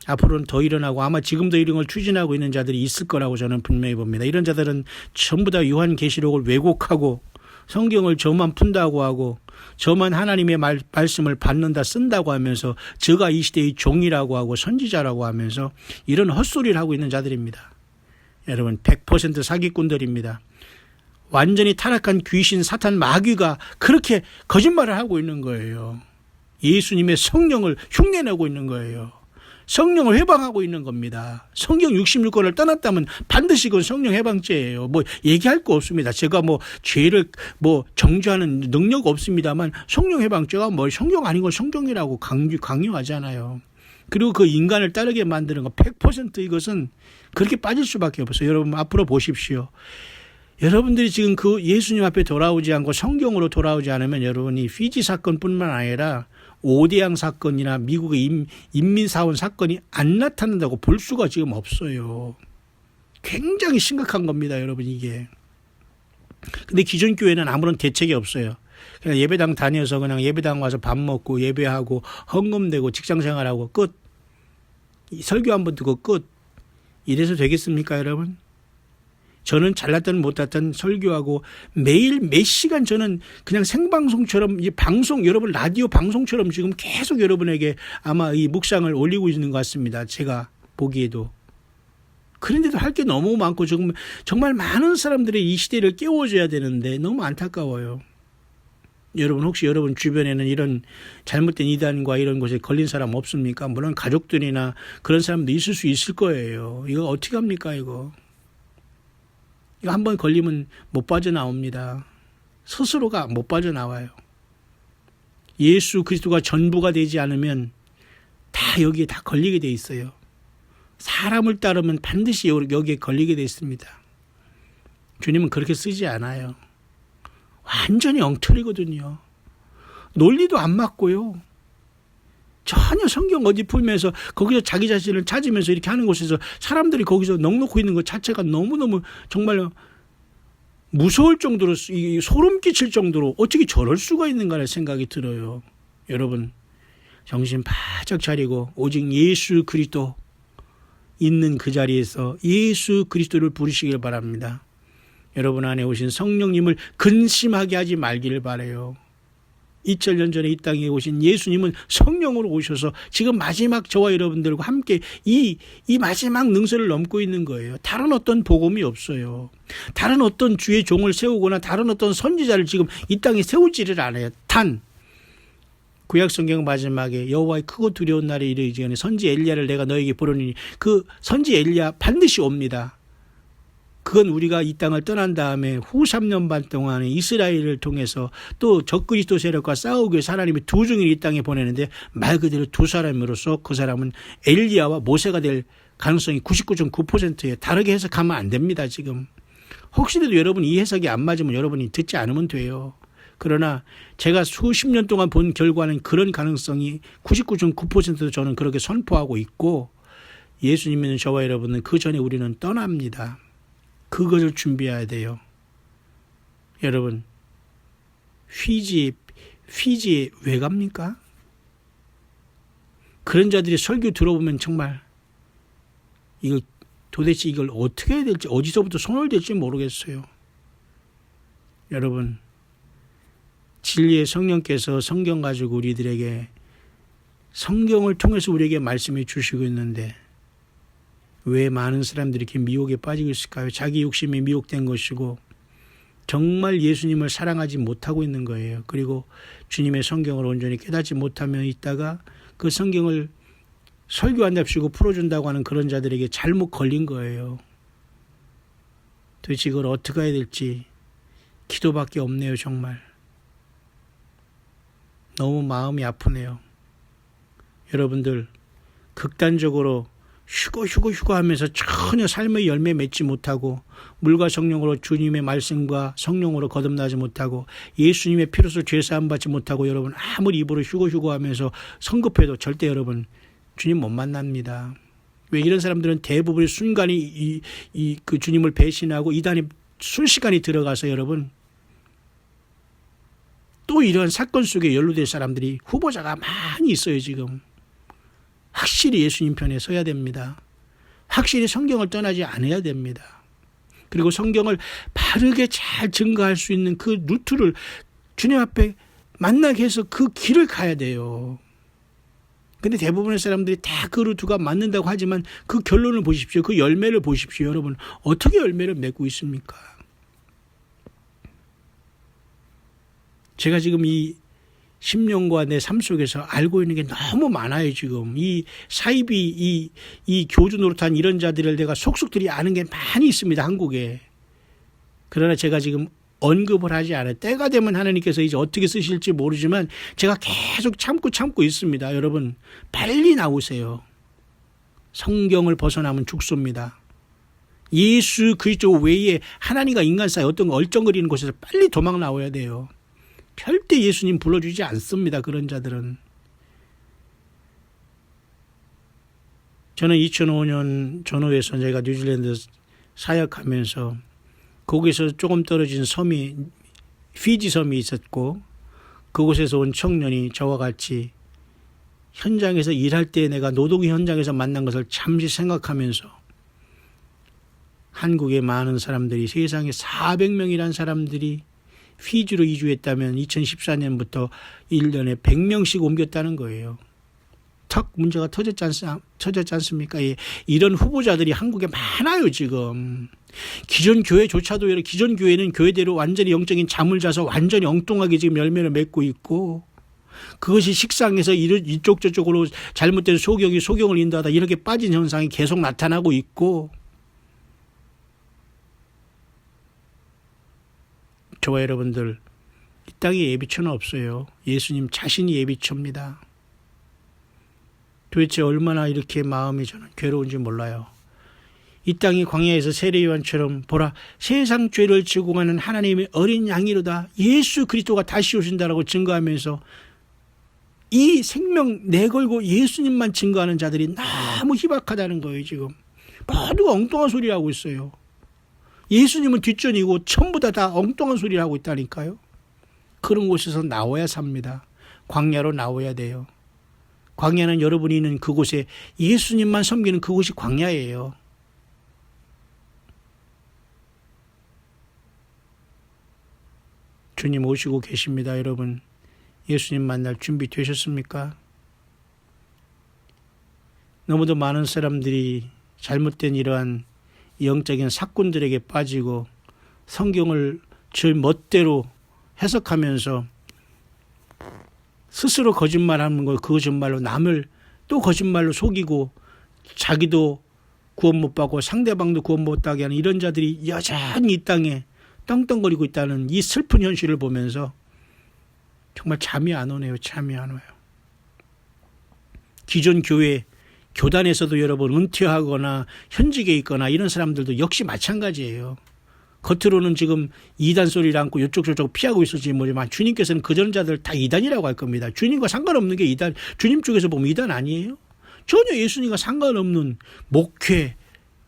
앞으로는 더 일어나고 아마 지금도 이런 걸 추진하고 있는 자들이 있을 거라고 저는 분명히 봅니다. 이런 자들은 전부 다 요한계시록을 왜곡하고 성경을 저만 푼다고 하고 저만 하나님의 말씀을 받는다 쓴다고 하면서 저가 이 시대의 종이라고 하고 선지자라고 하면서 이런 헛소리를 하고 있는 자들입니다. 여러분 100% 사기꾼들입니다. 완전히 타락한 귀신 사탄 마귀가 그렇게 거짓말을 하고 있는 거예요. 예수님의 성령을 흉내내고 있는 거예요. 성령을 해방하고 있는 겁니다. 성경 66권을 떠났다면 반드시 그건 성령 해방죄예요. 뭐 얘기할 거 없습니다. 제가 뭐 죄를 뭐 정죄하는 능력 없습니다만 성령 해방죄가 뭐 성경 아닌 건 성경이라고 강요하잖아요. 그리고 그 인간을 따르게 만드는 거 100% 이것은 그렇게 빠질 수밖에 없어요. 여러분 앞으로 보십시오. 여러분들이 지금 그 예수님 앞에 돌아오지 않고 성경으로 돌아오지 않으면 여러분이 피지 사건뿐만 아니라 오대양 사건이나 미국의 인민사원 사건이 안 나타난다고 볼 수가 지금 없어요. 굉장히 심각한 겁니다, 여러분 이게. 근데 기존 교회는 아무런 대책이 없어요. 그냥 예배당 다녀서 그냥 예배당 와서 밥 먹고 예배하고 헌금되고 직장생활하고 끝. 설교 한번 듣고 끝. 이래서 되겠습니까, 여러분? 저는 잘났든 못났든 설교하고 매일 몇 시간 저는 그냥 생방송처럼 이 방송 여러분 라디오 방송처럼 지금 계속 여러분에게 아마 이 묵상을 올리고 있는 것 같습니다. 제가 보기에도. 그런데도 할 게 너무 많고 지금 정말 많은 사람들이 이 시대를 깨워줘야 되는데 너무 안타까워요. 여러분 혹시 여러분 주변에는 이런 잘못된 이단과 이런 것에 걸린 사람 없습니까? 물론 가족들이나 그런 사람도 있을 수 있을 거예요. 이거 어떻게 합니까 이거? 이거 한번 걸리면 못 빠져나옵니다. 스스로가 못 빠져나와요. 예수 그리스도가 전부가 되지 않으면 다 여기에 다 걸리게 돼 있어요. 사람을 따르면 반드시 여기에 걸리게 돼 있습니다. 주님은 그렇게 쓰지 않아요. 완전히 엉터리거든요. 논리도 안 맞고요. 전혀 성경 어디 풀면서 거기서 자기 자신을 찾으면서 이렇게 하는 곳에서 사람들이 거기서 넋놓고 있는 것 자체가 너무너무 정말 무서울 정도로 소름 끼칠 정도로 어떻게 저럴 수가 있는가라는 생각이 들어요. 여러분 정신 바짝 차리고 오직 예수 그리스도 있는 그 자리에서 예수 그리스도를 부르시길 바랍니다. 여러분 안에 오신 성령님을 근심하게 하지 말기를 바라요. 2000년 전에 이 땅에 오신 예수님은 성령으로 오셔서 지금 마지막 저와 여러분들과 함께 이 마지막 능선을 넘고 있는 거예요. 다른 어떤 복음이 없어요. 다른 어떤 주의 종을 세우거나 다른 어떤 선지자를 지금 이 땅에 세우지를 않아요. 단 구약성경 마지막에 여호와의 크고 두려운 날에 이르기 전에 선지 엘리야를 내가 너에게 보내니 그 선지 엘리야 반드시 옵니다. 그건 우리가 이 땅을 떠난 다음에 후 3년 반 동안에 이스라엘을 통해서 또 적그리스도 세력과 싸우기 위해서 하나님이 두 증인을 이 땅에 보내는데 말 그대로 두 사람으로서 그 사람은 엘리야와 모세가 될 가능성이 99.9%예요. 다르게 해석하면 안 됩니다. 지금. 혹시라도 여러분 이 해석이 안 맞으면 여러분이 듣지 않으면 돼요. 그러나 제가 수십 년 동안 본 결과는 그런 가능성이 99.9%도 저는 그렇게 선포하고 있고 예수님은 저와 여러분은 그 전에 우리는 떠납니다. 그것을 준비해야 돼요. 여러분 휘지에 왜 갑니까? 그런 자들이 설교 들어보면 정말 이걸 도대체 이걸 어떻게 해야 될지 어디서부터 손을 댈지 모르겠어요. 여러분 진리의 성령께서 성경 가지고 우리들에게 성경을 통해서 우리에게 말씀해 주시고 있는데 왜 많은 사람들이 이렇게 미혹에 빠지고 있을까요? 자기 욕심에 미혹된 것이고 정말 예수님을 사랑하지 못하고 있는 거예요. 그리고 주님의 성경을 온전히 깨닫지 못하며 있다가 그 성경을 설교한답시고 풀어준다고 하는 그런 자들에게 잘못 걸린 거예요. 도대체 이걸 어떻게 해야 될지 기도밖에 없네요. 정말 너무 마음이 아프네요. 여러분들 극단적으로 휴거 하면서 전혀 삶의 열매 맺지 못하고 물과 성령으로 주님의 말씀과 성령으로 거듭나지 못하고 예수님의 피로서 죄사함 받지 못하고 여러분 아무리 입으로 휴거 하면서 성급해도 절대 여러분 주님 못 만납니다. 왜 이런 사람들은 대부분의 순간이 그 주님을 배신하고 이단에 순식간에 들어가서 여러분 또 이런 사건 속에 연루될 사람들이 후보자가 많이 있어요. 지금 확실히 예수님 편에 서야 됩니다. 확실히 성경을 떠나지 않아야 됩니다. 그리고 성경을 바르게 잘 증거할 수 있는 그 루트를 주님 앞에 만나게 해서 그 길을 가야 돼요. 근데 대부분의 사람들이 다 그 루트가 맞는다고 하지만 그 결론을 보십시오. 그 열매를 보십시오. 여러분 어떻게 열매를 맺고 있습니까? 제가 지금 이 10년과 내 삶 속에서 알고 있는 게 너무 많아요. 지금 이 사이비 이 교주 노릇한 이런 자들을 내가 속속들이 아는 게 많이 있습니다. 한국에. 그러나 제가 지금 언급을 하지 않아요. 때가 되면 하나님께서 이제 어떻게 쓰실지 모르지만 제가 계속 참고 있습니다. 여러분 빨리 나오세요. 성경을 벗어나면 죽습니다. 예수 그리스도 외에 하나님과 인간 사이 어떤 얼쩡거리는 곳에서 빨리 도망 나와야 돼요. 절대 예수님 불러주지 않습니다. 그런 자들은. 저는 2005년 전후에서 제가 뉴질랜드 사역하면서 거기서 조금 떨어진 섬이 피지 섬이 있었고 그곳에서 온 청년이 저와 같이 현장에서 일할 때 내가 노동 현장에서 만난 것을 잠시 생각하면서 한국의 많은 사람들이 세상에 400명이란 사람들이 피지로 이주했다면 2014년부터 1년에 100명씩 옮겼다는 거예요. 턱 문제가 터졌지 않습니까? 예. 이런 후보자들이 한국에 많아요 지금. 기존 교회조차도 기존 교회는 교회대로 완전히 영적인 잠을 자서 완전히 엉뚱하게 지금 열매를 맺고 있고 그것이 식상해서 이쪽 저쪽으로 잘못된 소경을 인도하다 이렇게 빠진 현상이 계속 나타나고 있고 저와 여러분들 이 땅에 예비처는 없어요. 예수님 자신이 예비처입니다. 도대체 얼마나 이렇게 마음이 저는 괴로운지 몰라요. 이 땅이 광야에서 세례요한처럼 보라 세상 죄를 지고 가는 하나님의 어린 양이로다 예수 그리스도가 다시 오신다라고 증거하면서 이 생명 내걸고 예수님만 증거하는 자들이 너무 희박하다는 거예요. 지금 모두가 엉뚱한 소리를 하고 있어요. 예수님은 뒷전이고 전부 다 엉뚱한 소리를 하고 있다니까요. 그런 곳에서 나와야 삽니다. 광야로 나와야 돼요. 광야는 여러분이 있는 그곳에 예수님만 섬기는 그곳이 광야예요. 주님 오시고 계십니다. 여러분, 예수님 만날 준비 되셨습니까? 너무도 많은 사람들이 잘못된 이러한 영적인 사건들에게 빠지고 성경을 제 멋대로 해석하면서 스스로 거짓말하는 거, 그 거짓말로 남을 또 거짓말로 속이고 자기도 구원 못 받고 상대방도 구원 못 받게 하는 이런 자들이 여전히 이 땅에 떵떵거리고 있다는 이 슬픈 현실을 보면서 정말 잠이 안 오네요. 잠이 안 와요. 기존 교회, 교단에서도 여러분 은퇴하거나 현직에 있거나 이런 사람들도 역시 마찬가지예요. 겉으로는 지금 이단 소리를 안고 이쪽 저쪽 피하고 있을지 모르지만 주님께서는 그전 자들 다 이단이라고 할 겁니다. 주님과 상관없는 게 이단, 주님 쪽에서 보면 이단 아니에요? 전혀 예수님과 상관없는 목회,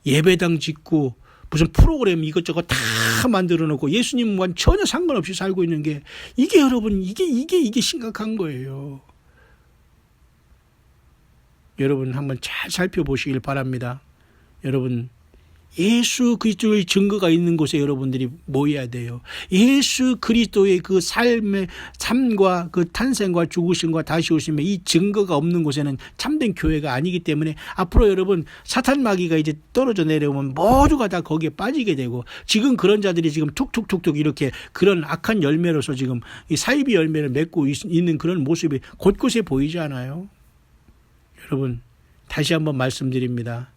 예배당 짓고 무슨 프로그램 이것저것 다 만들어 놓고 예수님과 전혀 상관없이 살고 있는 게 이게 여러분 이게 심각한 거예요. 여러분 한번 잘 살펴보시길 바랍니다. 여러분 예수 그리스도의 증거가 있는 곳에 여러분들이 모여야 돼요. 예수 그리스도의 그 삶과 그 탄생과 죽으심과 다시 오심의 이 증거가 없는 곳에는 참된 교회가 아니기 때문에 앞으로 여러분 사탄 마귀가 이제 떨어져 내려오면 모두가 다 거기에 빠지게 되고 지금 그런 자들이 지금 툭툭툭툭 이렇게 그런 악한 열매로서 지금 이 사이비 열매를 맺고 있는 그런 모습이 곳곳에 보이지 않아요? 여러분 다시 한번 말씀드립니다.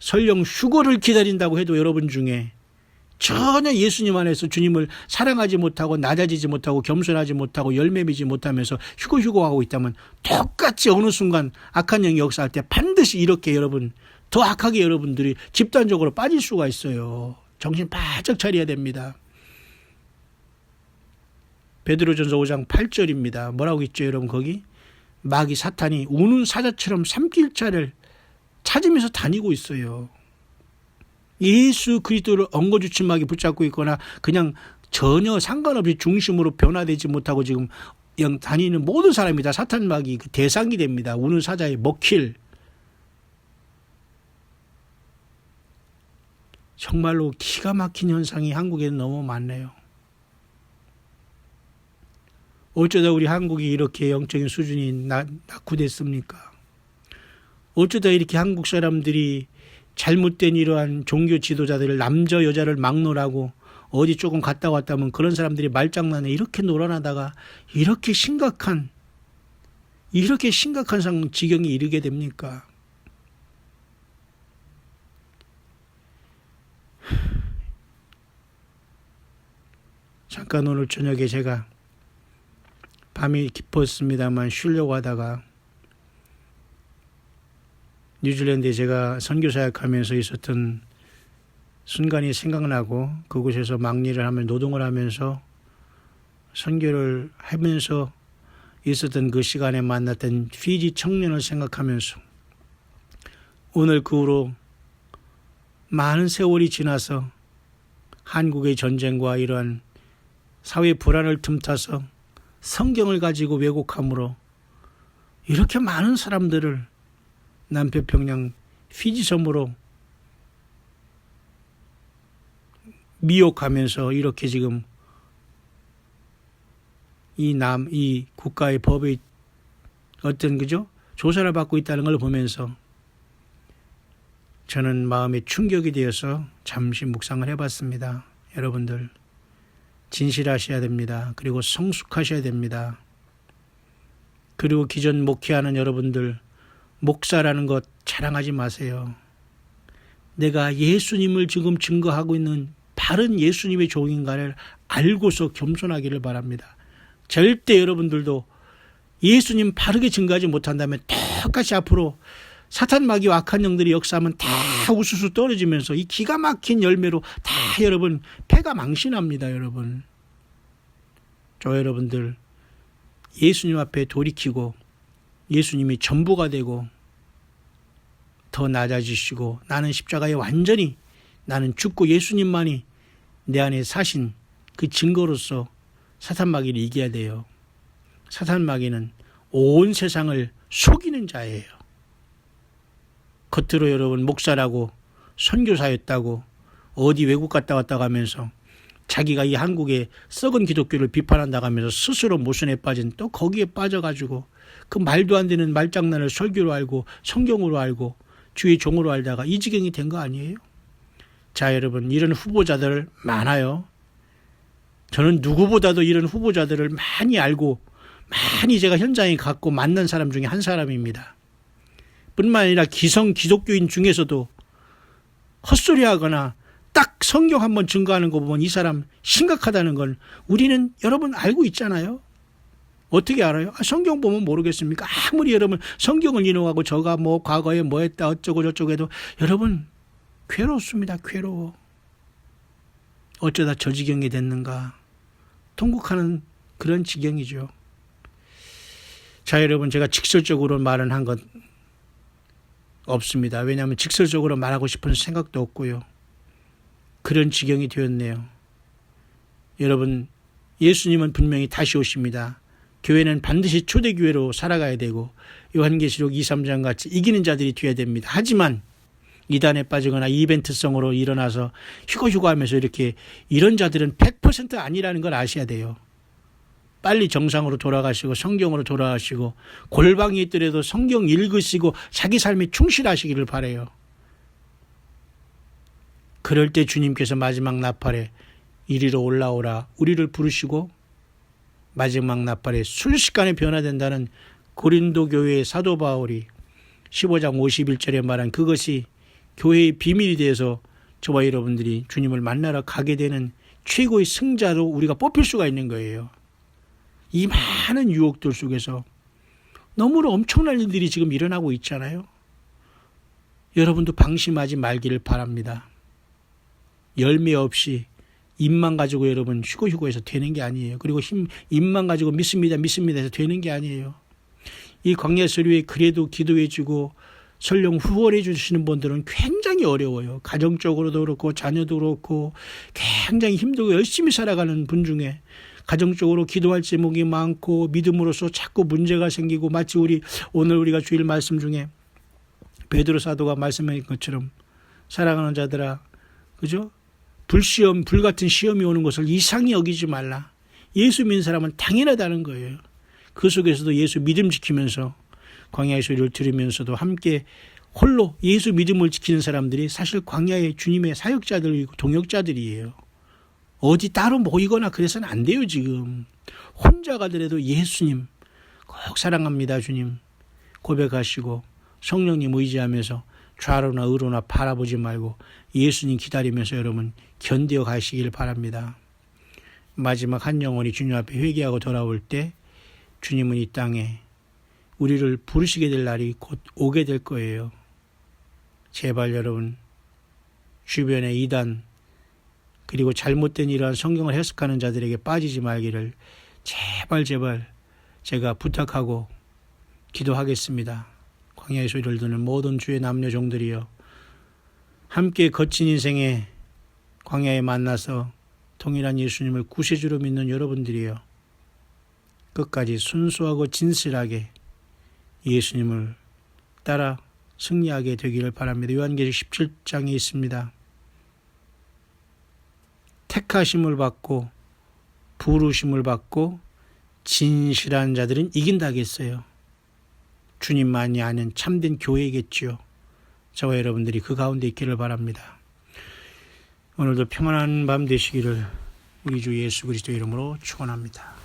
설령 휴거를 기다린다고 해도 여러분 중에 전혀 예수님 안에서 주님을 사랑하지 못하고 낮아지지 못하고 겸손하지 못하고 열매 맺지 못하면서 휴거하고 있다면 똑같이 어느 순간 악한 영이 역사할 때 반드시 이렇게 여러분 더 악하게 여러분들이 집단적으로 빠질 수가 있어요. 정신 바짝 차려야 됩니다. 베드로전서 5장 8절입니다. 뭐라고 있죠 여러분 거기? 마귀 사탄이 우는 사자처럼 삼킬자를 찾으면서 다니고 있어요. 예수 그리스도를 엉거주춤하게 붙잡고 있거나 그냥 전혀 상관없이 중심으로 변화되지 못하고 지금 다니는 모든 사람이 다 사탄 마귀 그 대상이 됩니다. 우는 사자에 먹힐. 정말로 기가 막힌 현상이 한국에는 너무 많네요. 어쩌다 우리 한국이 이렇게 영적인 수준이 낙후됐습니까? 어쩌다 이렇게 한국 사람들이 잘못된 이러한 종교 지도자들을 남자 여자를 막론하고 어디 조금 갔다 왔다면 그런 사람들이 말장난에 이렇게 놀아나다가 이렇게 심각한 지경에 이르게 됩니까? 잠깐 오늘 저녁에 제가 밤이 깊었습니다만 쉬려고 하다가 뉴질랜드에 제가 선교사역하면서 있었던 순간이 생각나고 그곳에서 막리를 하며 노동을 하면서 선교를 하면서 있었던 그 시간에 만났던 피지 청년을 생각하면서 오늘 그 후로 많은 세월이 지나서 한국의 전쟁과 이러한 사회 불안을 틈타서 성경을 가지고 왜곡함으로 이렇게 많은 사람들을 남태평양 피지 섬으로 미혹하면서 이렇게 지금 이 국가의 법의 어떤 조사를 받고 있다는 걸 보면서 저는 마음에 충격이 되어서 잠시 묵상을 해봤습니다. 여러분들 진실하셔야 됩니다. 그리고 성숙하셔야 됩니다. 그리고 기존 목회하는 여러분들 목사라는 것 자랑하지 마세요. 내가 예수님을 지금 증거하고 있는 바른 예수님의 종인가를 알고서 겸손하기를 바랍니다. 절대 여러분들도 예수님 바르게 증거하지 못한다면 똑같이 앞으로 사탄 마귀와 악한 영들이 역사하면 다 우수수 떨어지면서 이 기가 막힌 열매로 다 여러분 패가 망신합니다. 여러분. 저 여러분들 예수님 앞에 돌이키고 예수님이 전부가 되고 더 낮아지시고 나는 십자가에 완전히 나는 죽고 예수님만이 내 안에 사신 그 증거로서 사탄 마귀를 이겨야 돼요. 사탄 마귀는 온 세상을 속이는 자예요. 겉으로 여러분 목사라고 선교사였다고 어디 외국 갔다 왔다고 하면서 자기가 이 한국의 썩은 기독교를 비판한다고 하면서 스스로 모순에 빠진 또 거기에 빠져가지고 그 말도 안 되는 말장난을 설교로 알고 성경으로 알고 주의 종으로 알다가 이 지경이 된 거 아니에요? 자, 여러분, 이런 후보자들 많아요. 저는 누구보다도 이런 후보자들을 많이 알고 많이 제가 현장에 갔고 만난 사람 중에 한 사람입니다. 뿐만 아니라 기성 기독교인 중에서도 헛소리하거나 딱 성경 한번 증거하는 거 보면 이 사람 심각하다는 건 우리는 여러분 알고 있잖아요. 어떻게 알아요? 성경 보면 모르겠습니까? 아무리 여러분 성경을 인용하고 저가 뭐 과거에 뭐 했다 어쩌고 저쩌고 해도 여러분 괴롭습니다. 괴로워. 어쩌다 저 지경이 됐는가. 통곡하는 그런 지경이죠. 자, 여러분, 제가 직설적으로 말은 한 것 없습니다. 왜냐하면 직설적으로 말하고 싶은 생각도 없고요. 그런 지경이 되었네요. 여러분, 예수님은 분명히 다시 오십니다. 교회는 반드시 초대교회로 살아가야 되고 요한계시록 2, 3장 같이 이기는 자들이 되어야 됩니다. 하지만 이단에 빠지거나 이벤트성으로 일어나서 휴거 하면서 이렇게 이런 자들은 100% 아니라는 걸 아셔야 돼요. 빨리 정상으로 돌아가시고 성경으로 돌아가시고 골방이 있더라도 성경 읽으시고 자기 삶에 충실하시기를 바라요. 그럴 때 주님께서 마지막 나팔에 이리로 올라오라 우리를 부르시고 마지막 나팔에 순식간에 변화된다는 고린도 교회의 사도 바울이 15장 51절에 말한 그것이 교회의 비밀이 되어서 저와 여러분들이 주님을 만나러 가게 되는 최고의 승자로 우리가 뽑힐 수가 있는 거예요. 이 많은 유혹들 속에서 너무나 엄청난 일들이 지금 일어나고 있잖아요. 여러분도 방심하지 말기를 바랍니다. 열매 없이 입만 가지고 여러분 휴거해서 되는 게 아니에요. 그리고 입만 가지고 믿습니다 해서 되는 게 아니에요. 이 광야 서류에 그래도 기도해 주고 설령 후원해 주시는 분들은 굉장히 어려워요. 가정적으로도 그렇고 자녀도 그렇고 굉장히 힘들고 열심히 살아가는 분 중에 가정적으로 기도할 제목이 많고 믿음으로써 자꾸 문제가 생기고 마치 오늘 우리가 주일 말씀 중에 베드로 사도가 말씀한 것처럼 사랑하는 자들아, 그죠? 불같은 시험이 오는 것을 이상히 여기지 말라. 예수 믿는 사람은 당연하다는 거예요. 그 속에서도 예수 믿음 지키면서 광야의 소리를 들으면서도 함께 홀로 예수 믿음을 지키는 사람들이 사실 광야의 주님의 사역자들이고 동역자들이에요. 어디 따로 모이거나 그래서는 안 돼요. 지금 혼자 가더라도 예수님 꼭 사랑합니다 주님 고백하시고 성령님 의지하면서 좌로나 의로나 바라보지 말고 예수님 기다리면서 여러분 견뎌 가시길 바랍니다. 마지막 한 영혼이 주님 앞에 회개하고 돌아올 때 주님은 이 땅에 우리를 부르시게 될 날이 곧 오게 될 거예요. 제발 여러분 주변에 이단 그리고 잘못된 이러한 성경을 해석하는 자들에게 빠지지 말기를 제발 제가 부탁하고 기도하겠습니다. 광야의 소리를 듣는 모든 주의 남녀 종들이여 함께 거친 인생에 광야에 만나서 동일한 예수님을 구세주로 믿는 여러분들이여 끝까지 순수하고 진실하게 예수님을 따라 승리하게 되기를 바랍니다. 요한계시록 17장에 있습니다. 택하심을 받고 부르심을 받고 진실한 자들은 이긴다겠어요. 주님만이 아는 참된 교회겠지요. 저와 여러분들이 그 가운데 있기를 바랍니다. 오늘도 평안한 밤 되시기를 우리 주 예수 그리스도 이름으로 축원합니다.